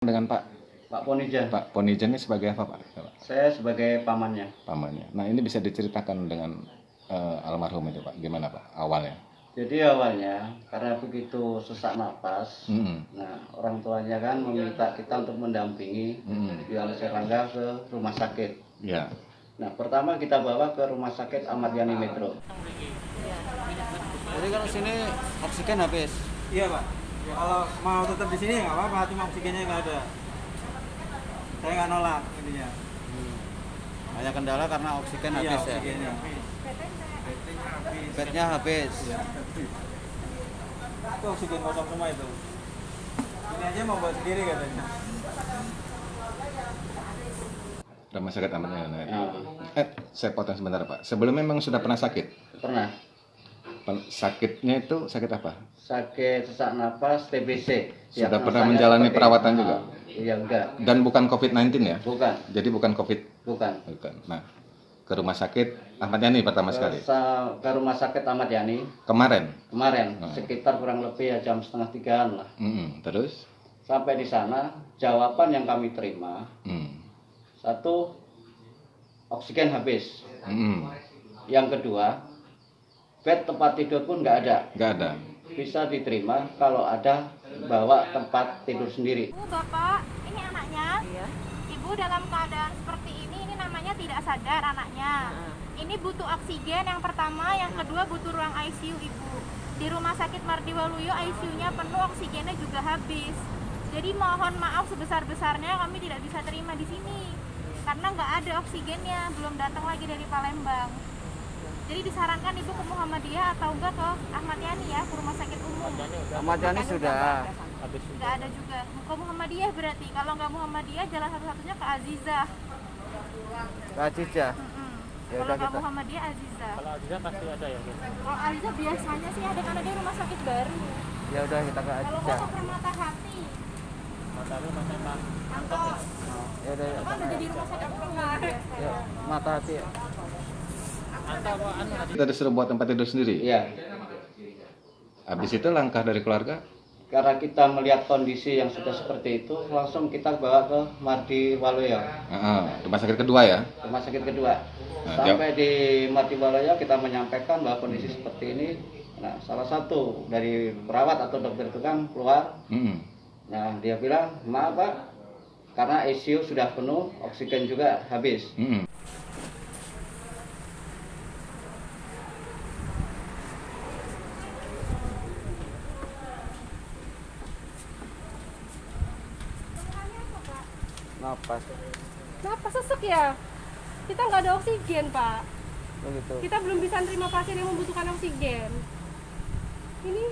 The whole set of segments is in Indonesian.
Dengan Pak Ponijan. Pak Ponijan ini sebagai apa, Pak? Saya sebagai pamannya. Pamannya. Nah, ini bisa diceritakan dengan almarhum itu, Pak. Gimana, Pak, awalnya? Jadi awalnya karena begitu sesak napas, nah orang tuanya kan meminta kita untuk mendampingi Yohanes Erlangga ke rumah sakit. Ya. Nah, pertama kita bawa ke rumah sakit Ahmad Yani Metro. Jadi kalau sini oksigen habis. Iya Pak. Kalau mau tetap di sini nggak apa-apa, cuma oksigennya nggak ada. Saya nggak nolak intinya. Banyak kendala karena oksigen Iya, habis ya. oksigennya. Bednya habis. Itu oksigen kosong semua itu. Ini aja mau buat sendiri katanya. Rumah sakit Ahmad Yani. Nah, Saya potong sebentar, Pak. Sebelumnya memang sudah pernah sakit? pernah Sakitnya itu sakit apa? sakit sesak napas TBC. Sudah Diagnosanya pernah menjalani seperti- perawatan juga? Iya, enggak. Dan bukan COVID-19 ya? Bukan, Jadi bukan COVID? bukan. Bukan. Nah, ke rumah sakit Ahmad Yani pertama sekali? Ke rumah sakit Ahmad Yani Kemarin? kemarin sekitar kurang lebih ya jam 2:30 lah. Terus? Sampai di sana jawaban yang kami terima, satu, oksigen habis. Yang kedua, bed tempat tidur pun nggak ada. Nggak ada? Bisa diterima kalau ada bawa tempat tidur sendiri. Ibu, Bapak, ini anaknya. Iya. Ibu dalam keadaan seperti ini namanya tidak sadar anaknya. Ini butuh oksigen yang pertama, yang kedua butuh ruang ICU, Ibu. Di Rumah Sakit Mardi Waluyo ICU-nya penuh, oksigennya juga habis. Jadi mohon maaf sebesar-besarnya kami tidak bisa terima di sini. Karena nggak ada oksigennya, belum datang lagi dari Palembang. Jadi disarankan Ibu ke Muhammadiyah atau enggak ke Ahmad Yani ya, ke rumah sakit umum. Ahmad Yani sudah. Nggak ada juga. Ke Muhammadiyah berarti. Kalau nggak Muhammadiyah, jalan satu-satunya ke Azizah. Ke Ajija. Ya Kalau udah nggak kita. Muhammadiyah, Azizah. Kalau Azizah pasti ada ya gitu. Kalau Azizah biasanya sih ada, karena dia rumah sakit baru. Ya udah kita ke Kalau Ajija. nggak ke Permata Hati, Mata lu masih emang Anto. Ya udah. Apa ada di rumah sakit Muhammadiyah? Ya, mata hati ya. Anta apa anu tadi? Kita disuruh buat tempat tidur sendiri? Iya, Habis itu langkah dari keluarga? karena kita melihat kondisi yang sudah seperti itu, langsung kita bawa ke Mardi Waluyo, Rumah sakit kedua ya? rumah sakit kedua. Nah, Sampai di Mardi Waluyo kita menyampaikan bahwa kondisi seperti ini. Nah, salah satu dari perawat atau dokter itu kan keluar. Nah, dia bilang, maaf Pak, karena ICU sudah penuh, oksigen juga habis. Napas. Kenapa sesek ya? Kita nggak ada oksigen, Pak. Begitu. Kita belum bisa terima pasien yang membutuhkan oksigen. Ini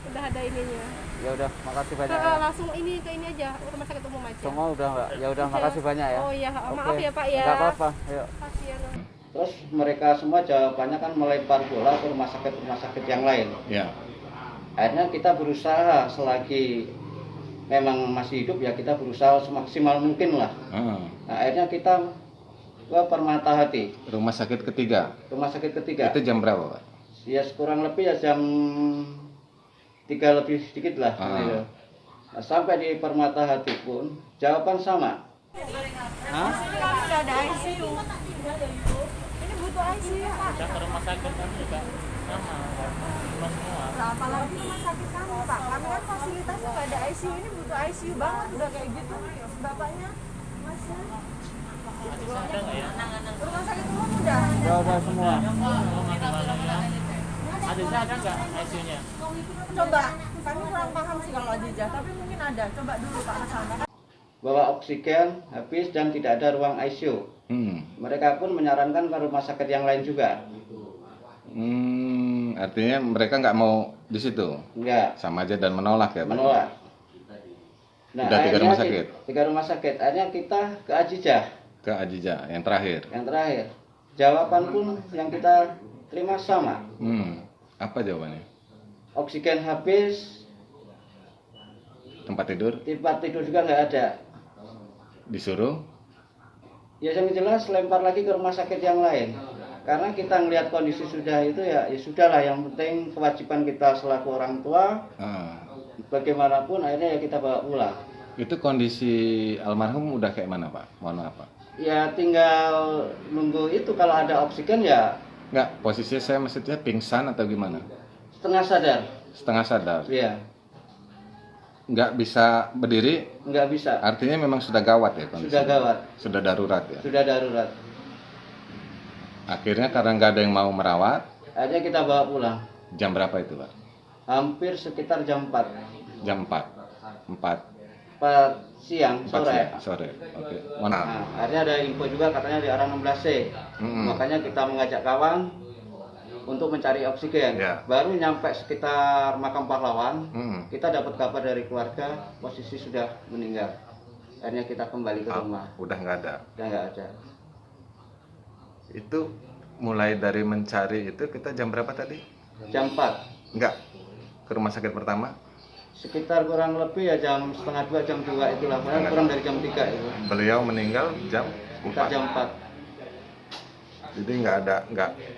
udah ada ininya. Ya udah, makasih banyak. Ya. Langsung ini ke ini aja, rumah sakit umum aja. Semua udah enggak? Ya udah, makasih banyak ya. Oh iya, maaf Oke. ya Pak ya. Enggak apa-apa. Yuk. Pasien. Terus mereka semua jawabannya kan melempar bola ke rumah sakit yang lain. Ya. Akhirnya kita berusaha selagi memang masih hidup ya kita berusaha semaksimal mungkin lah. Nah, akhirnya kita ke Permata Hati, Rumah sakit ketiga? rumah sakit ketiga. Itu jam berapa, Pak? Ya kurang lebih ya jam 3 lebih sedikit lah. Gitu. Nah, sampai di Permata Hati pun jawaban sama. Hah? Ini kami udah ada ICU. Ini butuh ICU, Pak. Kita ke rumah sakit kan juga sama. Belum semua. Nah, apalagi rumah sakit kami, Pak. Kami kan fasilitasnya nggak ada ICU, ini butuh ICU banget udah kayak gitu. Bapaknya, Masnya. Azizah ada nggak ya? Rumah sakit umum udah. Udah semua. Azizah ada nggak ICU-nya? Coba, kami kurang paham sih kalau Azizah, tapi mungkin ada. Coba dulu Pak Mas. Bahwa oksigen habis dan tidak ada ruang ICU. Mereka pun menyarankan ke rumah sakit yang lain juga. Artinya mereka nggak mau di situ? Enggak, Sama aja dan menolak ya, Pak? menolak. Nah, Udah 3 akhirnya rumah sakit? 3 rumah sakit. Akhirnya kita ke Ajijah Ke Ajija, yang terakhir? yang terakhir. Jawaban pun yang kita terima sama. Apa jawabannya? Oksigen habis, Tempat tidur? tempat tidur juga nggak ada. Disuruh? Ya yang jelas lempar lagi ke rumah sakit yang lain. Karena kita ngelihat kondisi sudah itu ya sudahlah, yang penting kewajiban kita selaku orang tua bagaimanapun akhirnya ya kita bawa pulang. Itu kondisi almarhum udah kayak mana Pak? Mohon maaf Pak. Ya tinggal nunggu itu, kalau ada oksigen ya Enggak, posisinya saya maksudnya pingsan atau gimana? setengah sadar. Setengah sadar. Iya, Nggak bisa berdiri, nggak bisa. artinya memang sudah gawat ya kondisi. Sudah gawat, Sudah darurat ya. sudah darurat. Akhirnya karena nggak ada yang mau merawat, Akhirnya kita bawa pulang. jam berapa itu Pak? Hampir sekitar jam 4. Jam 4. 4. 4 siang, 4 sore. siang, sore. Oke. Mana? Nah, akhirnya ada info juga katanya di arah 16C. Makanya kita mengajak kawan untuk mencari oksigen. Ya. Baru nyampe sekitar makam pahlawan, Mm. kita dapat kabar dari keluarga posisi sudah meninggal. Akhirnya kita kembali ke rumah. Udah nggak ada. Udah nggak ada. Itu mulai dari mencari itu kita jam berapa tadi? Jam 4. Enggak. Ke rumah sakit pertama? Sekitar kurang lebih ya jam setengah 2, jam 2 itulah. Kurang dari jam 3 itu. Beliau meninggal jam Kita 4. jam 4. Jadi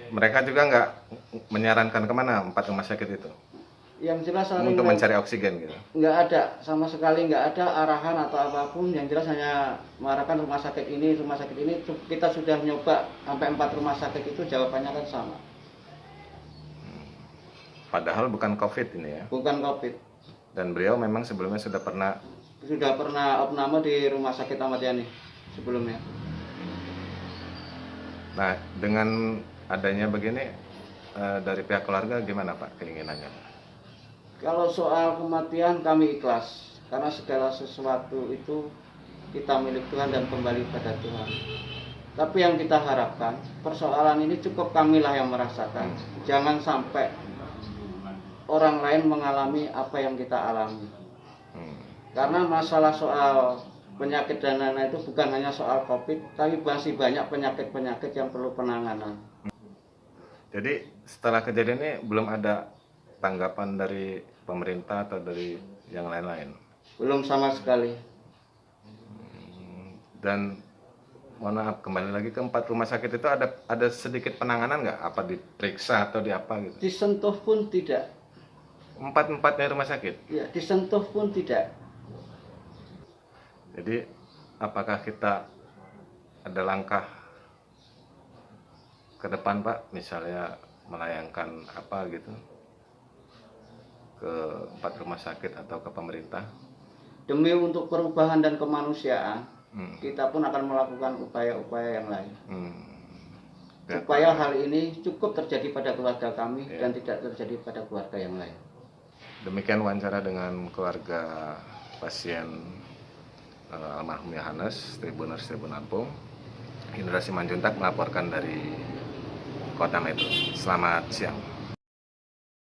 mereka juga nggak menyarankan kemana 4 rumah sakit itu Yang jelas saling untuk mencari oksigen gitu. nggak ada, sama sekali nggak ada arahan atau apapun. Yang jelas hanya mengarahkan rumah sakit ini. Kita sudah nyoba sampai 4 rumah sakit itu, jawabannya kan sama, Padahal bukan COVID ini ya. bukan COVID. Dan beliau memang sebelumnya sudah pernah. Sudah pernah opname di rumah sakit Ahmad Yani sebelumnya. Nah, dengan adanya begini dari pihak keluarga gimana Pak keinginannya? Kalau soal kematian kami ikhlas, karena segala sesuatu itu kita milik Tuhan dan kembali pada Tuhan. Tapi yang kita harapkan, persoalan ini cukup kamilah yang merasakan. Jangan sampai orang lain mengalami apa yang kita alami. Karena masalah soal penyakit dan lain-lain itu bukan hanya soal COVID, tapi masih banyak penyakit-penyakit yang perlu penanganan. Jadi setelah kejadian ini belum ada tanggapan dari pemerintah atau dari yang lain-lain? Belum sama sekali. Dan mohon maaf, kembali lagi ke 4 rumah sakit itu ada sedikit penanganan nggak? Apa diperiksa atau di apa gitu? Disentuh pun tidak. 4-4-nya rumah sakit? Ya, disentuh pun tidak. Jadi apakah kita ada langkah ke depan Pak, misalnya melayangkan apa gitu ke 4 rumah sakit atau ke pemerintah? Demi untuk perubahan dan kemanusiaan, kita pun akan melakukan upaya-upaya yang lain. Supaya hal ini cukup terjadi pada keluarga kami dan tidak terjadi pada keluarga yang lain. Demikian wawancara dengan keluarga pasien almarhum Yohanes, Tribuners Tribun Lampung. Indra Simanjuntak melaporkan dari Kota Metro. Selamat siang.